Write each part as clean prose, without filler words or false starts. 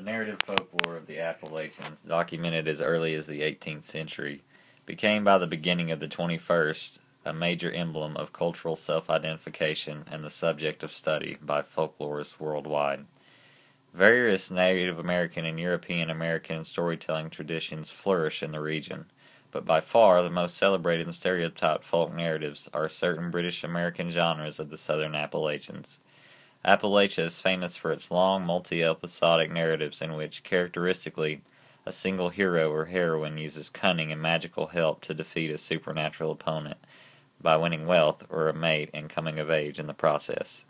The narrative folklore of the Appalachians, documented as early as the 18th century, became by the beginning of the 21st a major emblem of cultural self-identification and the subject of study by folklorists worldwide. Various Native American and European American storytelling traditions flourish in the region, but by far the most celebrated and stereotyped folk narratives are certain British American genres of the southern Appalachians. Appalachia is famous for its long, multi-episodic narratives in which, characteristically, a single hero or heroine uses cunning and magical help to defeat a supernatural opponent by winning wealth or a mate and coming of age in the process.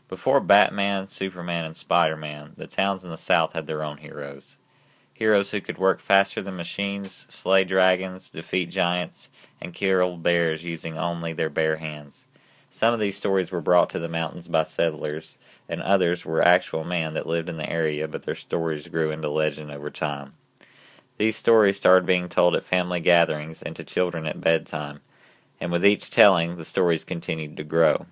Before Batman, Superman, and Spider-Man, the towns in the South had their own heroes. Heroes who could work faster than machines, slay dragons, defeat giants, and kill bears using only their bare hands. Some of these stories were brought to the mountains by settlers, and others were actual men that lived in the area, but their stories grew into legend over time. These stories started being told at family gatherings and to children at bedtime, and with each telling, the stories continued to grow.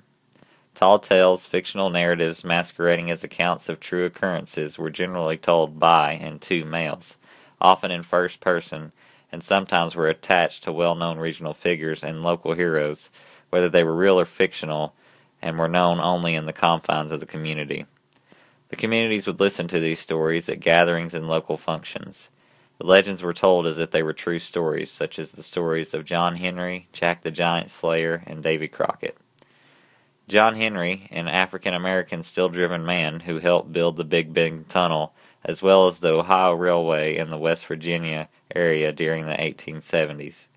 Tall tales, fictional narratives masquerading as accounts of true occurrences were generally told by and to males, often in first person, and sometimes were attached to well-known regional figures and local heroes, whether they were real or fictional, and were known only in the confines of the community. The communities would listen to these stories at gatherings and local functions. The legends were told as if they were true stories, such as the stories of John Henry, Jack the Giant Slayer, and Davy Crockett. John Henry, an African-American steel-driven man who helped build the Big Bend Tunnel, as well as the Ohio Railway in the West Virginia area during the 1870s.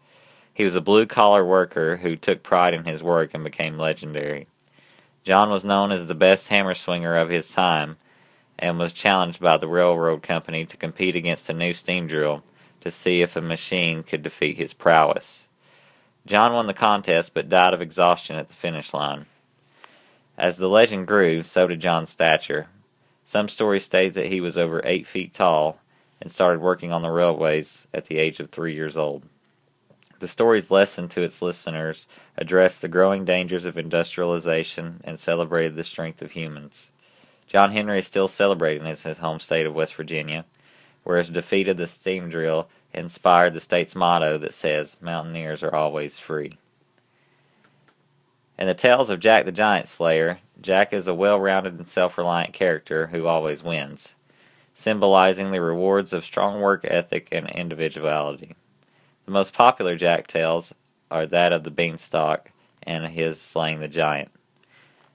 He was a blue-collar worker who took pride in his work and became legendary. John was known as the best hammer swinger of his time and was challenged by the railroad company to compete against a new steam drill to see if a machine could defeat his prowess. John won the contest but died of exhaustion at the finish line. As the legend grew, so did John's stature. Some stories state that he was over 8 feet tall and started working on the railways at the age of 3 years old. The story's lesson to its listeners addressed the growing dangers of industrialization and celebrated the strength of humans. John Henry is still celebrated in his home state of West Virginia, where his defeat of the steam drill inspired the state's motto that says, "Mountaineers are always free." In the tales of Jack the Giant Slayer, Jack is a well-rounded and self-reliant character who always wins, symbolizing the rewards of strong work ethic and individuality. The most popular Jack tales are that of the Beanstalk and his slaying the giant.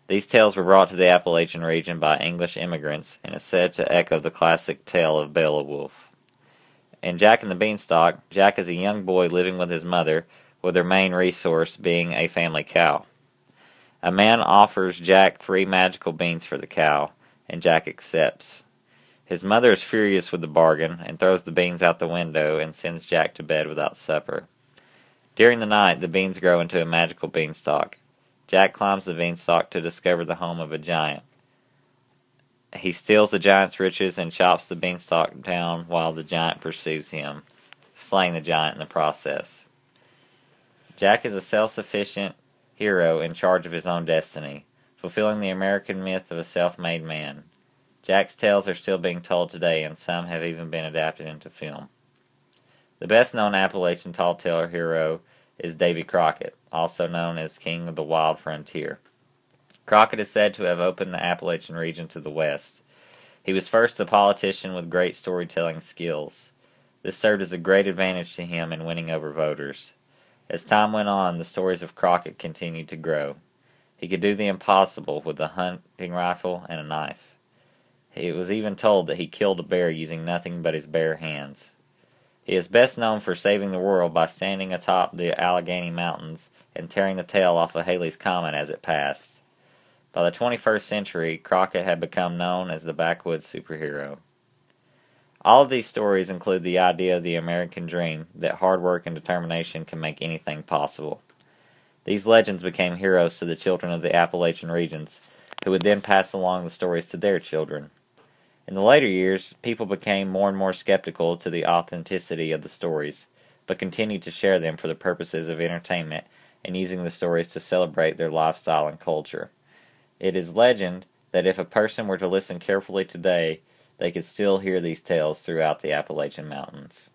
These tales were brought to the Appalachian region by English immigrants and is said to echo the classic tale of Beowulf. In Jack and the Beanstalk, Jack is a young boy living with his mother, with their main resource being a family cow. A man offers Jack 3 magical beans for the cow, and Jack accepts. His mother is furious with the bargain and throws the beans out the window and sends Jack to bed without supper. During the night, the beans grow into a magical beanstalk. Jack climbs the beanstalk to discover the home of a giant. He steals the giant's riches and chops the beanstalk down while the giant pursues him, slaying the giant in the process. Jack is a self-sufficient hero in charge of his own destiny, fulfilling the American myth of a self-made man. Jack's tales are still being told today, and some have even been adapted into film. The best-known Appalachian tall tale hero is Davy Crockett, also known as King of the Wild Frontier. Crockett is said to have opened the Appalachian region to the west. He was first a politician with great storytelling skills. This served as a great advantage to him in winning over voters. As time went on, the stories of Crockett continued to grow. He could do the impossible with a hunting rifle and a knife. It was even told that he killed a bear using nothing but his bare hands. He is best known for saving the world by standing atop the Allegheny Mountains and tearing the tail off of Halley's Comet as it passed. By the 21st century, Crockett had become known as the backwoods superhero. All of these stories include the idea of the American dream, that hard work and determination can make anything possible. These legends became heroes to the children of the Appalachian regions, who would then pass along the stories to their children. In the later years, people became more and more skeptical to the authenticity of the stories, but continued to share them for the purposes of entertainment and using the stories to celebrate their lifestyle and culture. It is legend that if a person were to listen carefully today, They could still hear these tales throughout the Appalachian Mountains.